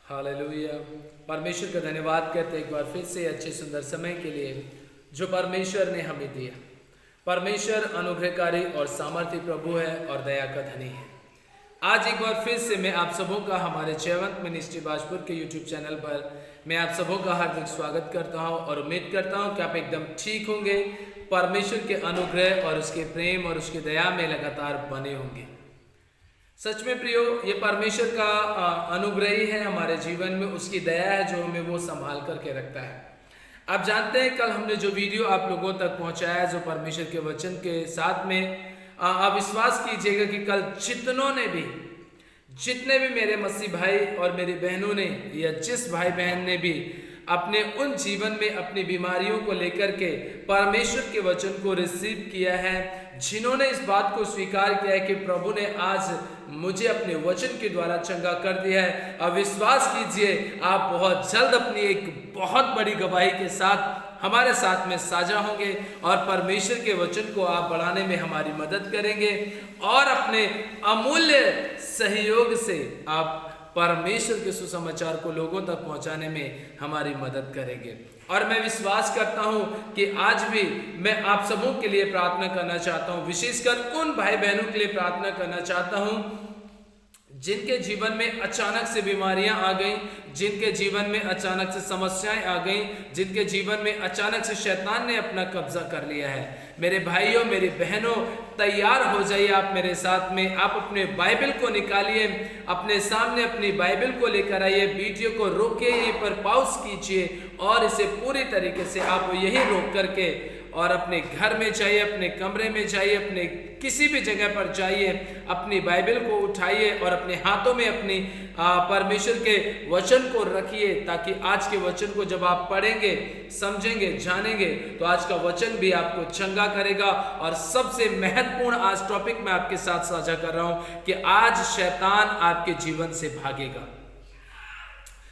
Hallelujah. परमेश्वर का धन्यवाद करते एक बार फिर से अच्छे सुंदर समय के लिए जो परमेश्वर ने हमें दिया। परमेश्वर अनुग्रहकारी और सामर्थ्य प्रभु है और दया का धनी है। आज एक बार फिर से मैं आप सबों का हमारे जयवंत मिनिस्ट्री बाजपुर के यूट्यूब चैनल पर मैं आप सबों का हार्दिक स्वागत करता हूं और उम्मीद करता हूं कि आप एकदम ठीक होंगे, परमेश्वर के अनुग्रह और उसके प्रेम और उसकी दया में लगातार बने होंगे। सच में प्रियो, ये परमेश्वर का अनुग्रह ही है हमारे जीवन में, उसकी दया है जो हमें वो संभाल करके रखता है। आप जानते हैं कल हमने जो वीडियो आप लोगों तक पहुंचाया जो परमेश्वर के वचन के साथ में, आप विश्वास कीजिएगा कि कल जितने भी मेरे मसीह भाई और मेरी बहनों ने या जिस भाई बहन ने भी अपने उन जीवन में अपनी बीमारियों को लेकर के परमेश्वर के वचन को रिसीव किया है, जिन्होंने इस बात को स्वीकार किया है कि प्रभु ने आज मुझे अपने वचन के द्वारा चंगा कर दिया है, अब विश्वास कीजिए आप बहुत जल्द अपनी एक बहुत बड़ी गवाही के साथ हमारे साथ में साझा होंगे और परमेश्वर के वचन को आप बढ़ाने में हमारी मदद करेंगे और अपने अमूल्य सहयोग से आप परमेश्वर के सुसमाचार को लोगों तक पहुंचाने में हमारी मदद करेंगे। और मैं विश्वास करता हूं कि आज भी मैं आप सबों के लिए प्रार्थना करना चाहता हूं, विशेषकर उन भाई बहनों के लिए प्रार्थना करना चाहता हूं जिनके जीवन में अचानक से बीमारियां आ गई, जिनके जीवन में अचानक से समस्याएं आ गई, जिनके जीवन में अचानक से शैतान ने अपना कब्जा कर लिया है। मेरे भाइयों मेरी बहनों, तैयार हो जाइए आप मेरे साथ में। आप अपने बाइबल को निकालिए, अपने सामने अपनी बाइबल को लेकर आइए, वीडियो को रोकिए, यहीं पर पॉज कीजिए और इसे पूरी तरीके से आप यही रोक करके और अपने घर में जाइए, अपने कमरे में जाइए, अपने किसी भी जगह पर जाइए, अपनी बाइबल को उठाइए और अपने हाथों में अपनी परमेश्वर के वचन को रखिए, ताकि आज के वचन को जब आप पढ़ेंगे, समझेंगे, जानेंगे तो आज का वचन भी आपको चंगा करेगा। और सबसे महत्वपूर्ण आज टॉपिक मैं आपके साथ साझा कर रहा हूं कि आज शैतान आपके जीवन से भागेगा,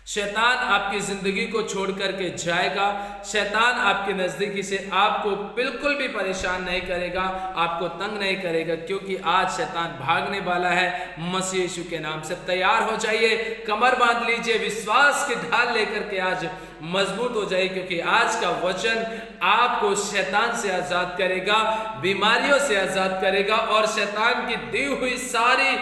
शैतान आपकी जिंदगी को छोड़ करके जाएगा, शैतान आपके नजदीकी से आपको बिल्कुल भी परेशान नहीं करेगा, आपको तंग नहीं करेगा, क्योंकि आज शैतान भागने वाला है मसीह यीशु के नाम से। तैयार हो जाइए, कमर बांध लीजिए, विश्वास की ढाल लेकर के आज मजबूत हो जाइए, क्योंकि आज का वचन आपको शैतान से आजाद करेगा, बीमारियों से आजाद करेगा और शैतान की दी हुई सारी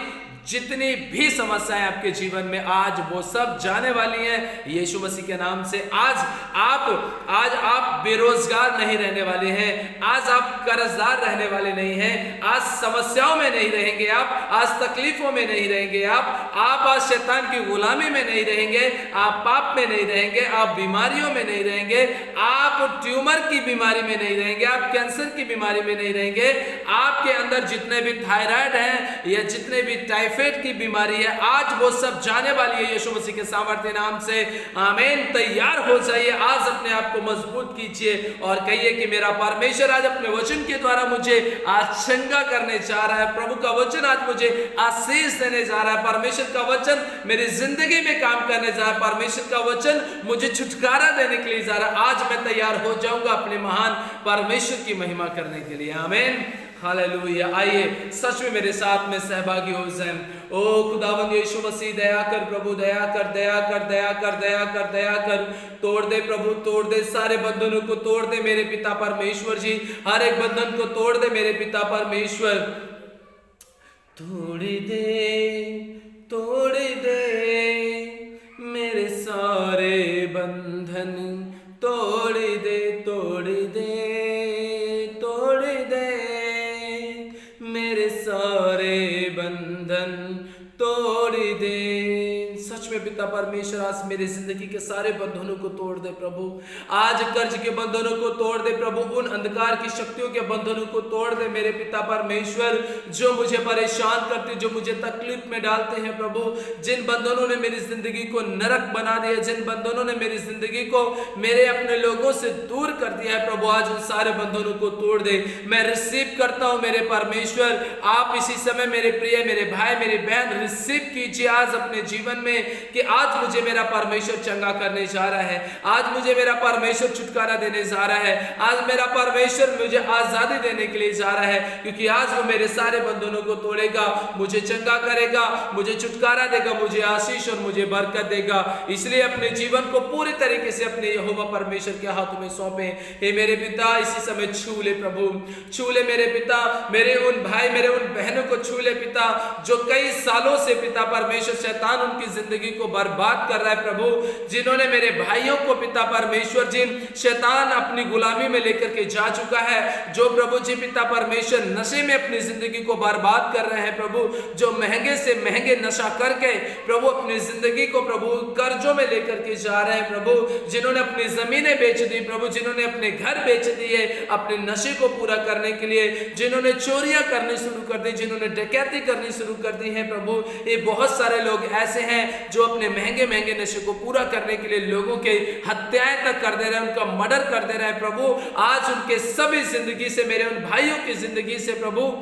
जितनी भी समस्याएं आपके जीवन में आज वो सब जाने वाली हैं यीशु मसीह के नाम से। आज आप बेरोजगार नहीं रहने वाले हैं, आज आप कर्जदार रहने वाले नहीं हैं, आज समस्याओं में नहीं रहेंगे आप, आज तकलीफों में नहीं रहेंगे आप आज शैतान की गुलामी में नहीं रहेंगे, आप पाप में नहीं रहेंगे, आप बीमारियों में नहीं रहेंगे, आप ट्यूमर की बीमारी में नहीं रहेंगे, आप कैंसर की बीमारी में नहीं रहेंगे, आपके अंदर जितने भी थायराइड हैं या जितने भी टाइफाइड की बीमारी है, आज वो सब जाने वाली है यीशु मसीह के सामर्थ्य नाम से। आमीन। तैयार हो जाइए, आज अपने आप को मजबूत कीजिए और कहिए कि मेरा परमेश्वर आज अपने वचन के द्वारा मुझे आज चंगा करने जा रहा है, प्रभु का वचन आज मुझे आशीष देने जा रहा है, परमेश्वर का वचन मेरी जिंदगी में काम करने जा रहा है, परमेश्वर का वचन मुझे छुटकारा देने के लिए जा रहा है। आज मैं तैयार हो जाऊंगा अपने महान परमेश्वर की महिमा करने के लिए। आमीन। हालेलुया। आइए सच में मेरे साथ में सहभागी हो जाएं। ओ खुदावंद यीशु मसीह, दया कर प्रभु, दया कर, दया कर, दया कर, दया कर, दया कर। तोड़ दे प्रभु, तोड़ दे सारे बंधनों को, तोड़ दे मेरे पिता परमेश्वर जी, हर एक बंधन को तोड़ दे मेरे पिता परमेश्वर। तोड़ दे मेरे सारे बंधन, तोड़ दे, तोड़ दे, तोड़ दे मेरे सारे बंधन, तोड़ दे। सच में पिता परमेश्वर आज मेरी जिंदगी के सारे बंधनों को तोड़ दे प्रभु, आज कर्ज के बंधनों को तोड़ दे प्रभु, उन अंधकार की शक्तियों के बंधनों को तोड़ दे मेरे पिता परमेश्वर, जो मुझे परेशान करते, जो मुझे तकलीफ में डालते हैं प्रभु, जिन बंधनों ने मेरी जिंदगी को नरक बना दिया, जिन बंधनों ने मेरी जिंदगी को मेरे अपने लोगों से दूर कर दिया है प्रभु, आज उन सारे बंधनों को तोड़ दे। मैं रिसीव करता हूं मेरे परमेश्वर, आप इसी समय मेरे प्रिय मेरे भाई मेरी बहन रिसीव कीजिए आज अपने जीवन में कि आज मुझे मेरा परमेश्वर चंगा करने जा रहा है, आज मुझे मेरा परमेश्वर छुटकारा देने जा रहा है, आज मेरा परमेश्वर मुझे आजादी देने के लिए जा रहा है, क्योंकि आज वो मेरे सारे बंधनों को तोड़ेगा, मुझे चंगा करेगा, मुझे छुटकारा देगा, मुझे आशीष और मुझे बरकत देगा। इसलिए अपने जीवन को पूरी तरीके से अपने यहोवा परमेश्वर के हाथों में सौंपे। हे मेरे पिता, इसी समय छू ले प्रभु, छू ले मेरे पिता, मेरे उन भाई मेरे उन बहनों को छू ले पिता, जो कई सालों से पिता परमेश्वर शैतान उनकी जिंदगी को बर्बाद कर रहा है प्रभु, जिन्होंने मेरे भाइयों को पिता परमेश्वर जी शैतान अपनी गुलामी में लेकर के जा चुका है, जो प्रभु जी पिता परमेश्वर नशे में अपनी जिंदगी को बर्बाद कर रहे हैं प्रभु, जो महंगे से महंगे नशा करके प्रभु अपनी जिंदगी को प्रभु कर्जों में लेकर के जा रहे हैं प्रभु, जिन्होंने अपनी जमीनें बेच दी प्रभु, जिन्होंने अपने घर बेच दिए अपने नशे को पूरा करने के लिए, जिन्होंने चोरियां करनी शुरू कर दी, जिन्होंने डकैती करनी शुरू कर दी है प्रभु। ये बहुत सारे लोग ऐसे हैं जो अपने महंगे महंगे नशे को पूरा करने के लिए लोगों के हत्याएं तक कर दे रहे हैं, उनका मर्डर कर दे रहे हैं प्रभु। आज उनके सभी जिंदगी से, मेरे उन भाइयों की जिंदगी से प्रभु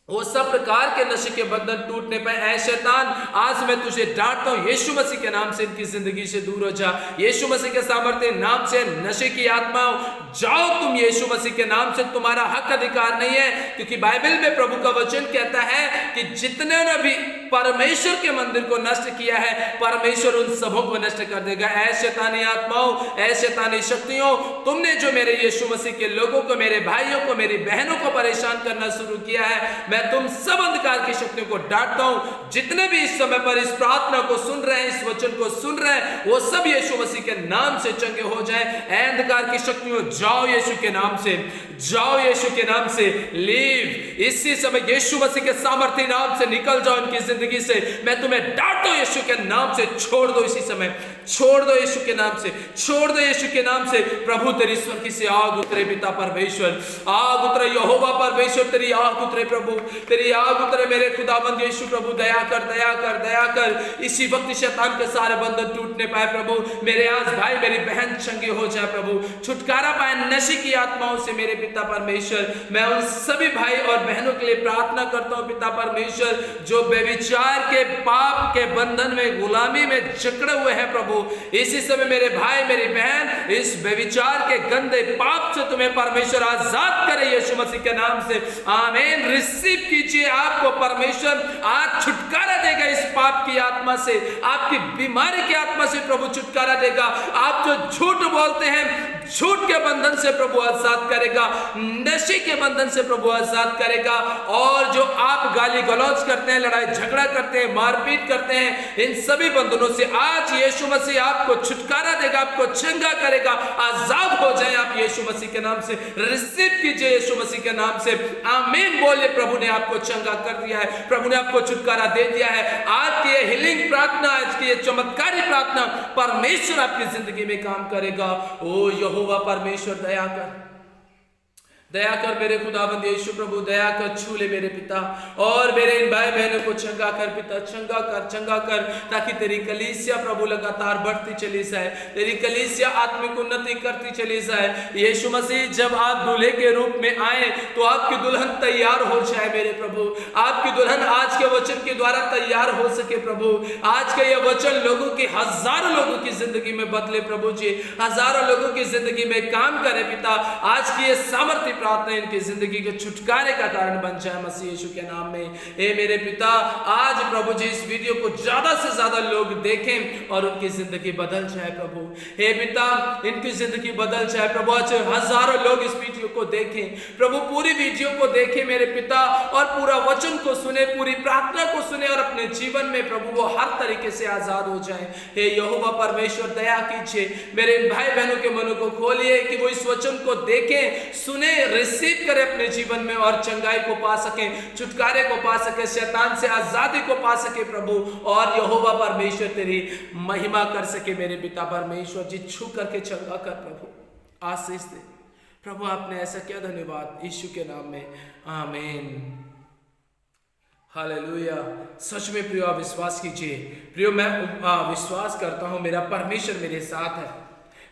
वो सब प्रकार के नशे के बंधन टूटने पर ऐ शैतान, आज मैं तुझे डांटता हूं, यीशु मसीह के नाम से इनकी जिंदगी से दूर हो जा। यीशु मसीह के सामर्थ्य नाम से नशे की आत्माओं जाओ तुम, यीशु मसीह के नाम से तुम्हारा हक अधिकार नहीं है, क्योंकि बाइबल में प्रभु का वचन कहता है कि जितने ने भी परमेश्वर के मंदिर को नष्ट किया है, परमेश्वर उन सबों को नष्ट कर देगा। ऐ शैतानी आत्माओं, ऐ शैतानी शक्तियों, तुमने जो मेरे यीशु मसीह के लोगों को, मेरे भाइयों को, मेरी बहनों को परेशान करना शुरू किया है, मैं तुम सब अंधकार की शक्तियों को डांटता हूं। जितने भी इस समय पर इस प्रार्थना को सुन रहे हैं, इस वचन को सुन रहे हैं, वो सब यीशु मसीह के नाम से चंगे हो जाएं। ऐ अंधकार की शक्तियों, जाओ यीशु के नाम से, जाओ यीशु के नाम से, लीव। इसी समय यीशु मसीह के सामर्थ्य नाम से निकल जाओ इनकी जिंदगी से। मैं तुम्हें डांटता हूं यीशु के नाम से, छोड़ दो इसी समय, छोड़ दो यीशु के नाम से, छोड़ दो यीशु के नाम से। प्रभु तेरी स्वर्ग से आग उतरे पिता परमेश्वर, आग उतरे यहोवा परमेश्वर, तेरी आग उतरे प्रभु, तेरी आग उतरे मेरे खुदाबंद यीशु प्रभु, दया कर, दया कर, दया कर। इसी वक्त शैतान के सारे बंधन टूटने पाए प्रभु, मेरे आज भाई मेरी बहन चंगे हो जाए प्रभु, छुटकारा पाए नशे की आत्माओं से मेरे पिता परमेश्वर। मैं उन सभी भाई और बहनों के लिए प्रार्थना करता हूं पिता परमेश्वर, जो व्यभिचार के पाप के बंधन में, गुलामी में जकड़े हुए हैं प्रभु। इसी समय मेरे भाई मेरी बहन इस व्यभिचार के गंदे पाप से तुम्हें परमेश्वर आजाद करे यीशु मसीह के नाम से, आमीन। रिसीव कीजिए, आपको परमेश्वर आज छुटकारा देगा इस पाप की आत्मा से, आपकी बीमारी की आत्मा से प्रभु छुटकारा देगा। आप जो झूठ बोलते हैं, झूठ के बंधन से प्रभु आजाद करेगा, नशे के बंधन से प्रभु आजाद करेगा, और जो आप गाली गलौज करते हैं, लड़ाई झगड़ा करते हैं, मारपीट करते हैं, इन सभी बंधनों से आज यीशु मसीह आपको छुटकारा देगा, आपको चंगा करेगा। आजाद हो जाए आप यीशु मसीह के नाम से, रिसीव कीजिए यीशु मसीह के नाम से, आमीन बोलिए। प्रभु ने आपको चंगा कर दिया है, प्रभु ने आपको छुटकारा दे दिया है। आज की ये हीलिंग प्रार्थना, आज की ये चमत्कारी प्रार्थना परमेश्वर आपकी जिंदगी में काम करेगा। ओ यहोवा परमेश्वर दया कर, दया कर मेरे खुदाबंद यीशु प्रभु, दया कर, छू ले मेरे पिता, और मेरे इन भाई बहनों को चंगा कर पिता, चंगा कर, चंगा कर, ताकि तेरी कलीसिया प्रभु लगातार बढ़ती चली जाए, तेरी कलीसिया आत्मिक उन्नति करती चली जाए। यीशु मसीह जब आप दूल्हे के रूप में आए तो आपकी दुल्हन तैयार हो जाए मेरे प्रभु, आपकी दुल्हन आज के वचन के द्वारा तैयार हो सके प्रभु। आज के ये वचन लोगों की, हजारों लोगों की जिंदगी में बदले प्रभु जी, हजारों लोगों की जिंदगी में काम करे पिता। आज की ये सामर्थ्य प्रार्थना इनकी जिंदगी के छुटकारे का कारण बन जाए मसीह यीशु के नाम में। हे मेरे पिता, आज प्रभु जी इस वीडियो को ज्यादा से ज्यादा लोग देखें और उनकी जिंदगी बदल जाए प्रभु। हे पिता, इनकी जिंदगी बदल जाए प्रभु। आज हजारों लोग इस वीडियो को देखें प्रभु, पूरी वीडियो को देखें मेरे पिता, और पूरा वचन को सुने, पूरी प्रार्थना को सुने, और अपने जीवन में प्रभु वो हर तरीके से आजाद हो जाए। हे यहोवा परमेश्वर दया कीजिए, मेरे इन भाई बहनों के मनों को खोलिए कि वो इस वचन को देखें, सुने, रिसीव करें अपने जीवन में, और चंगाई को पा सके, छुटकारे को पा सके, शैतान से आजादी को पा सके प्रभु, और यहोवा परमेश्वर तेरी महिमा कर सके मेरे पिता परमेश्वर जी। छू करके चंगा कर प्रभु, आशीष दे प्रभु। आपने ऐसा किया, धन्यवाद यीशु के नाम में, आमीन, हालेलुया। सच में प्रियो आप विश्वास कीजिए प्रियो, मैं विश्वास करता हूं मेरा परमेश्वर मेरे साथ है।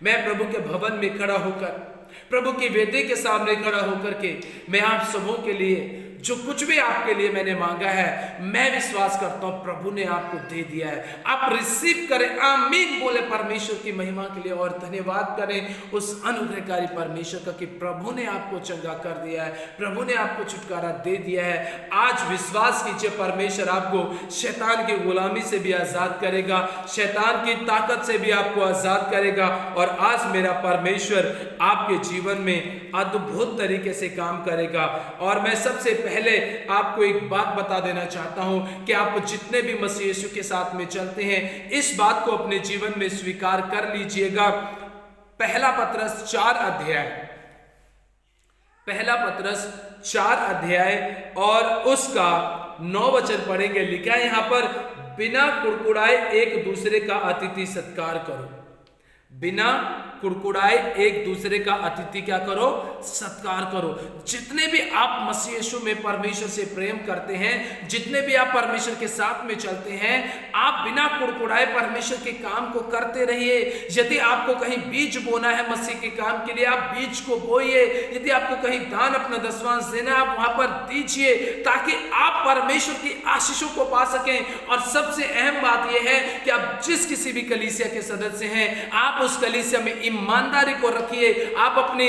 मैं प्रभु के भवन में खड़ा होकर, प्रभु की वेदी के सामने खड़ा होकर के मैं आप सबों के लिए जो कुछ भी आपके लिए मैंने मांगा है, मैं विश्वास करता हूं प्रभु ने आपको दे दिया है। आप रिसीव करें, आमीन बोले परमेश्वर की महिमा के लिए, और धन्यवाद करें उस अनुग्रहकारी परमेश्वर का कि प्रभु ने आपको चंगा कर दिया है, प्रभु ने आपको छुटकारा दे दिया है। आज विश्वास कीजिए, परमेश्वर आपको शैतान की गुलामी से भी आजाद करेगा, शैतान की ताकत से भी आपको आजाद करेगा। और आज मेरा परमेश्वर आपके जीवन में अद्भुत तरीके से काम करेगा। और मैं सबसे पहले आपको एक बात बता देना चाहता हूं कि आप जितने भी मसीह यीशु के साथ में चलते हैं, इस बात को अपने जीवन में स्वीकार कर लीजिएगा। पहला पतरस 4 अध्याय और उसका 9 वचन पढ़ेंगे। लिखा है यहां पर, बिना कुड़कुड़ाए एक दूसरे का अतिथि सत्कार करो। बिना कुड़कुड़ाए एक दूसरे का अतिथि क्या करो? सत्कार करो। जितने भी आप मसीह यीशु में परमेश्वर से प्रेम करते हैं, जितने भी आप परमेश्वर के साथ में चलते हैं, आप बिना कुड़कुड़ाए परमेश्वर के काम को करते रहिए। यदि आपको कहीं बीज बोना है मसीह के काम के लिए, आप बीज को बोइए। यदि आपको कहीं दान अपना दसवांश देना है, आप वहां पर दीजिए, ताकि आप परमेश्वर की आशीषों को पा सकें। और सबसे अहम बात यह है कि आप जिस किसी भी कलीसिया के सदस्य हैं, आप उस कलीसिया में ईमानदारी को रखिए। आप अपनी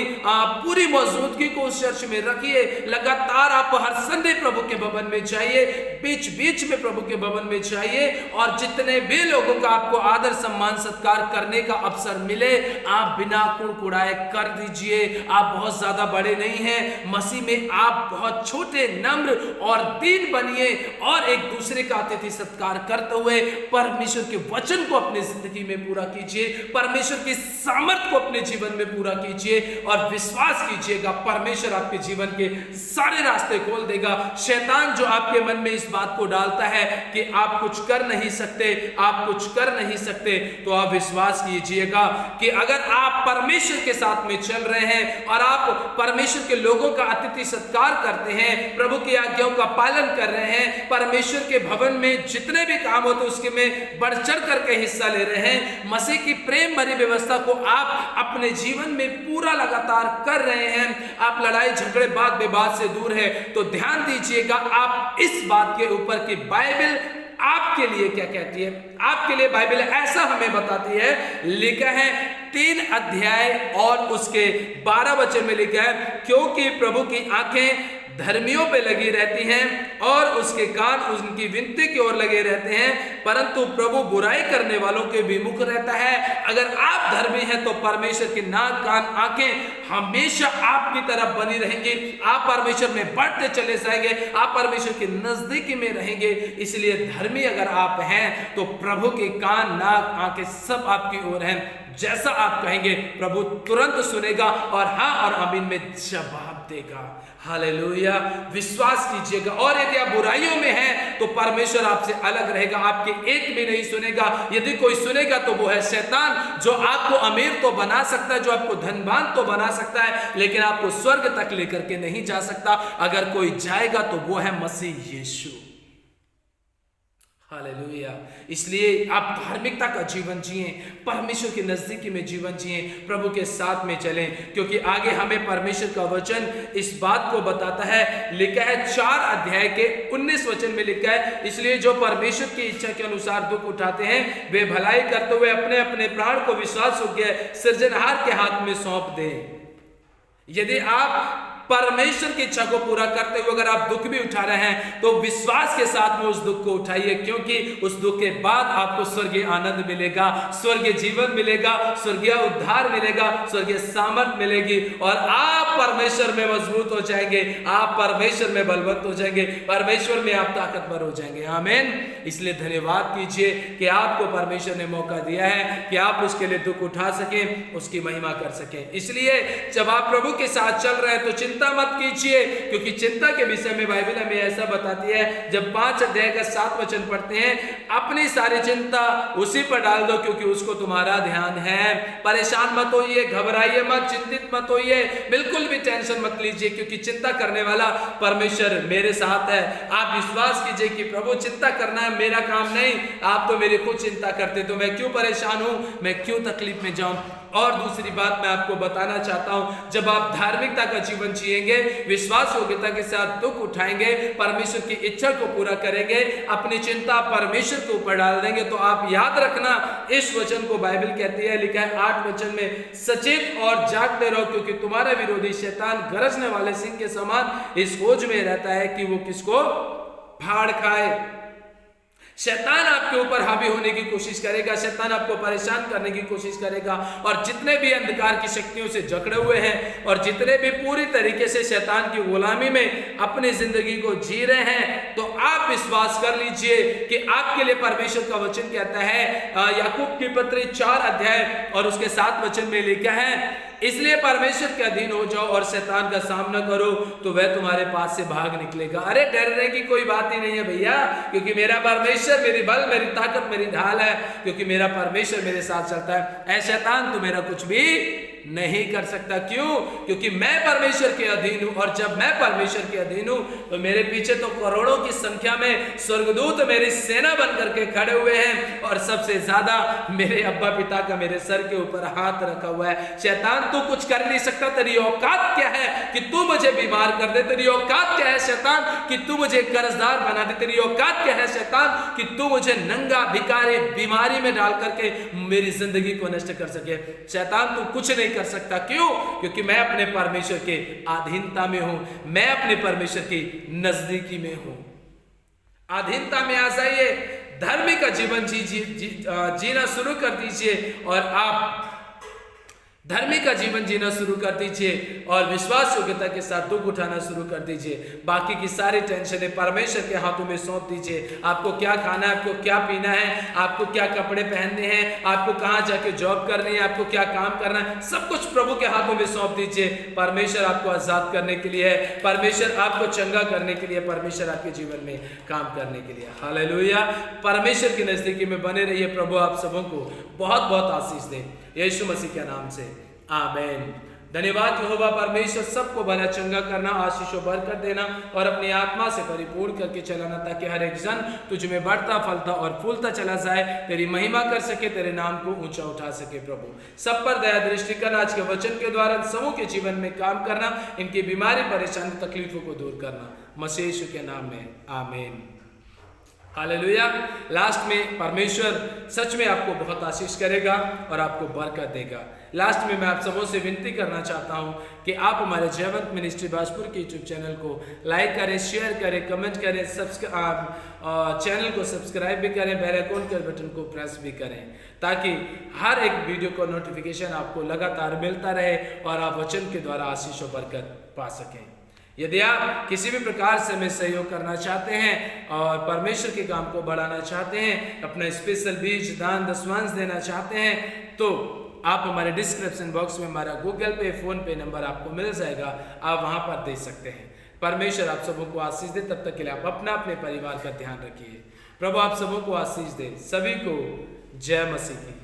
पूरी मौजूदगी को उस चर्च में रखिए। लगातार आप हर संडे प्रभु के भवन में जाइए, बीच बीच में प्रभु के भवन में जाइए। और जितने भी लोगों का आपको आदर सम्मान सत्कार करने का अवसर मिले, आप बिना कुड़कुड़ाए कर दीजिए। आप बहुत ज्यादा बड़े नहीं हैं मसीह में, आप बहुत छोटे, नम्र और दीन बनिए। और एक दूसरे का अतिथि सत्कार करते हुए परमेश्वर के वचन को अपनी जिंदगी में पूरा कीजिए, परमेश्वर की सामर्थ को अपने जीवन में पूरा कीजिए। और विश्वास कीजिएगा, परमेश्वर आपके जीवन के सारे रास्ते खोल देगा। शैतान जो आपके मन में इस बात को डालता है कि आप कुछ कर नहीं सकते, आप कुछ कर नहीं सकते, तो आप विश्वास कीजिएगा कि अगर आप परमेश्वर के साथ में चल रहे हैं और आप परमेश्वर के लोगों का अतिथि सत्कार करते हैं, प्रभु की आज्ञाओं का पालन कर रहे हैं, परमेश्वर के भवन में जितने भी काम होते उसके में बढ़ चढ़ करके हिस्सा ले रहे हैं, मसीह की प्रेम भरी व्यवस्था को आप अपने जीवन में पूरा लगातार कर रहे हैं, आप लड़ाई झगड़े बात विवाद से दूर है, तो ध्यान दीजिएगा आप इस बात के ऊपर कि बाइबल आपके लिए क्या कहती है। आपके लिए बाइबल ऐसा हमें बताती है, लिखा है 3 अध्याय और उसके 12 वचन में लिखा है, क्योंकि प्रभु की आंखें धर्मियों पे लगी रहती हैं और उसके कान उनकी विनती की ओर लगे रहते हैं, परंतु प्रभु बुराई करने वालों के विमुख रहता है। अगर आप धर्मी हैं तो परमेश्वर की नाक, कान, आंखें हमेशा आपकी तरफ बनी रहेंगी। आप परमेश्वर में बढ़ते चले जाएंगे, आप परमेश्वर के नजदीकी में रहेंगे। इसलिए धर्मी अगर आप हैं तो प्रभु के कान, नाक, आंखें सब आपकी ओर हैं। जैसा आप कहेंगे प्रभु तुरंत सुनेगा और हाँ और आमीन में जवाब देगा। हालेलुया, विश्वास कीजिएगा। और यदि आप बुराइयों में हैं तो परमेश्वर आपसे अलग रहेगा, आपके एक भी नहीं सुनेगा। यदि कोई सुनेगा तो वो है शैतान, जो आपको अमीर तो बना सकता है, जो आपको धनवान तो बना सकता है, लेकिन आपको स्वर्ग तक लेकर के नहीं जा सकता। अगर कोई जाएगा तो वो है मसीह यीशु। हालेलुया। इसलिए आप धार्मिकता का जीवन जिए, परमेश्वर के नजदीकी में जीवन जिए, प्रभु के साथ में चलें, क्योंकि आगे हमें परमेश्वर का वचन इस बात को बताता है। लिखा है 4 अध्याय के 19 वचन में लिखा है, इसलिए जो परमेश्वर की इच्छा के अनुसार दुख उठाते हैं वे भलाई करते हुए अपने अपने प्राण को विश्वास योग्य सृजनहार के हाथ में सौंप दें। यदि आप परमेश्वर की इच्छा को पूरा करते हुए अगर आप दुख भी उठा रहे हैं तो विश्वास के साथ में उस दुख को उठाइए, क्योंकि उस दुख के बाद आपको स्वर्गीय आनंद मिलेगा, स्वर्गीय जीवन मिलेगा, स्वर्गीय उद्धार मिलेगा, स्वर्गीय सामर्थ मिलेगी और आप परमेश्वर में मजबूत हो जाएंगे, आप परमेश्वर में बलवंत हो जाएंगे, परमेश्वर में आप ताकतवर हो जाएंगे। आमीन। इसलिए धन्यवाद कीजिए कि आपको परमेश्वर ने मौका दिया है कि आप उसके लिए दुख उठा सकें, उसकी महिमा कर सकें। इसलिए जब आप प्रभु के साथ चल रहे हैं तो चिंता मत कीजिए, क्योंकि चिंता के विषय में बाइबल हमें ऐसा बताती है। जब 5 अध्याय का 7 वचन पढ़ते हैं, अपनी सारी चिंता उसी पर डाल दो क्योंकि उसको तुम्हारा ध्यान है। परेशान मत होइए, घबराइए मत, चिंतित मत होइए, बिल्कुल भी टेंशन मत लीजिए, क्योंकि चिंता करने वाला परमेश्वर मेरे साथ है। आप विश्वास कीजिए कि प्रभु चिंता करना है मेरा काम नहीं, आप तो मेरी खुद चिंता करते, तो मैं क्यों परेशान हूं, मैं क्यों तकलीफ में जाऊं। और दूसरी बात मैं आपको बताना चाहता हूं, जब आप धार्मिकता का जीवन जिएंगे, विश्वास योग्यता के साथ दुख उठाएंगे, परमेश्वर की इच्छा को पूरा करेंगे, अपनी चिंता परमेश्वर के ऊपर डाल देंगे, तो आप याद रखना इस वचन को बाइबल कहती है, लिखा है 8 वचन में, सचेत और जागते रहो क्योंकि तुम्हारा विरोधी शैतान गरजने वाले सिंह के समान इस खोज में रहता है कि वो किसको फाड़ खाए। शैतान आपके ऊपर हावी होने की कोशिश करेगा, शैतान आपको परेशान करने की कोशिश करेगा, और जितने भी अंधकार की शक्तियों से जकड़े हुए हैं और जितने भी पूरी तरीके से शैतान की गुलामी में अपनी जिंदगी को जी रहे हैं, तो आप विश्वास कर लीजिए कि आपके लिए परमेश्वर का वचन कहता है, याकूब की पत्री 4 अध्याय और उसके 7 वचन में लिखा है, इसलिए परमेश्वर के अधीन हो जाओ और शैतान का सामना करो तो वह तुम्हारे पास से भाग निकलेगा। अरे डरने की कोई बात ही नहीं है भैया, क्योंकि मेरा परमेश्वर मेरी बल, मेरी ताकत, मेरी ढाल है, क्योंकि मेरा परमेश्वर मेरे साथ चलता है। ऐ शैतान तू मेरा कुछ भी नहीं कर सकता। क्यों? क्योंकि मैं परमेश्वर के अधीन हूं, और जब मैं परमेश्वर के अधीन हूं तो मेरे पीछे तो करोड़ों की संख्या में स्वर्गदूत मेरी सेना बन करके खड़े हुए हैं, और सबसे ज्यादा मेरे अब्बा पिता का मेरे सर के ऊपर हाथ रखा हुआ है। शैतान तू कुछ कर नहीं सकता, तेरी औकात क्या है कि तू मुझे बीमार कर दे, तेरी औकात क्या है शैतान कि तू मुझे कर्जदार बना दे, तेरी औकात क्या है शैतान कि तू मुझे नंगा भिखारी बीमारी में डाल करके मेरी जिंदगी को नष्ट कर सके। शैतान तू कुछ नहीं कर सकता। क्यों? क्योंकि मैं अपने परमेश्वर के अधीनता में हूं, मैं अपने परमेश्वर की नजदीकी में हूं। अधीनता में आ जाइए, धर्मी का जीवन जीना शुरू कर दीजिए, और आप धर्मी का जीवन जीना शुरू कर दीजिए और विश्वास योग्यता के साथ दुख उठाना शुरू कर दीजिए। बाकी की सारी टेंशनें परमेश्वर के हाथों में सौंप दीजिए। आपको क्या खाना है, आपको क्या पीना है, आपको क्या कपड़े पहनने हैं, आपको कहाँ जाके जॉब करनी है, आपको क्या काम करना है, सब कुछ प्रभु के हाथों में सौंप दीजिए। परमेश्वर आपको आजाद करने के लिए है, परमेश्वर आपको चंगा करने के लिए, परमेश्वर आपके जीवन में काम करने के लिए। हालेलुया। परमेश्वर की नजदीकी में बने रहिए। प्रभु आप सबों को बहुत बहुत आशीष दे, यीशु मसीह के नाम से, आमीन। धन्यवाद यहोवा परमेश्वर, सबको भला चंगा करना, आशीषों बरकत देना और अपनी आत्मा से परिपूर्ण करके चलाना, ताकि हर एक जन तुझ में बढ़ता फलता और फूलता चला जाए, तेरी महिमा कर सके, तेरे नाम को ऊंचा उठा सके। प्रभु सब पर दया दृष्टि करना, आज के वचन के द्वारा समूह के जीवन में काम करना, इनकी बीमारी परेशानी तकलीफों को दूर करना, मसीह यीशु के नाम में, आमीन। हालेलुया। लास्ट में परमेश्वर सच में आपको बहुत आशीष करेगा और आपको बरकत देगा। लास्ट में मैं आप सबों से विनती करना चाहता हूं कि आप हमारे जयवंत मिनिस्ट्री बाजपुर के यूट्यूब चैनल को लाइक करें, शेयर करें, कमेंट करें, चैनल को सब्सक्राइब भी करें, बेल आइकन के बटन को प्रेस भी करें, ताकि हर एक वीडियो का नोटिफिकेशन आपको लगातार मिलता रहे और आप वचन के द्वारा आशीष और बरकत पा सकें। यदि आप किसी भी प्रकार से हमें सहयोग करना चाहते हैं और परमेश्वर के काम को बढ़ाना चाहते हैं, अपना स्पेशल बीज दान दशमांश देना चाहते हैं, तो आप हमारे डिस्क्रिप्शन बॉक्स में हमारा गूगल पे, फोन पे नंबर आपको मिल जाएगा, आप वहां पर दे सकते हैं। परमेश्वर आप सबों को आशीष दे। तब तक के लिए आप अपने परिवार का ध्यान रखिए। प्रभु आप सबों को आशीष दे। सभी को जय मसीह की।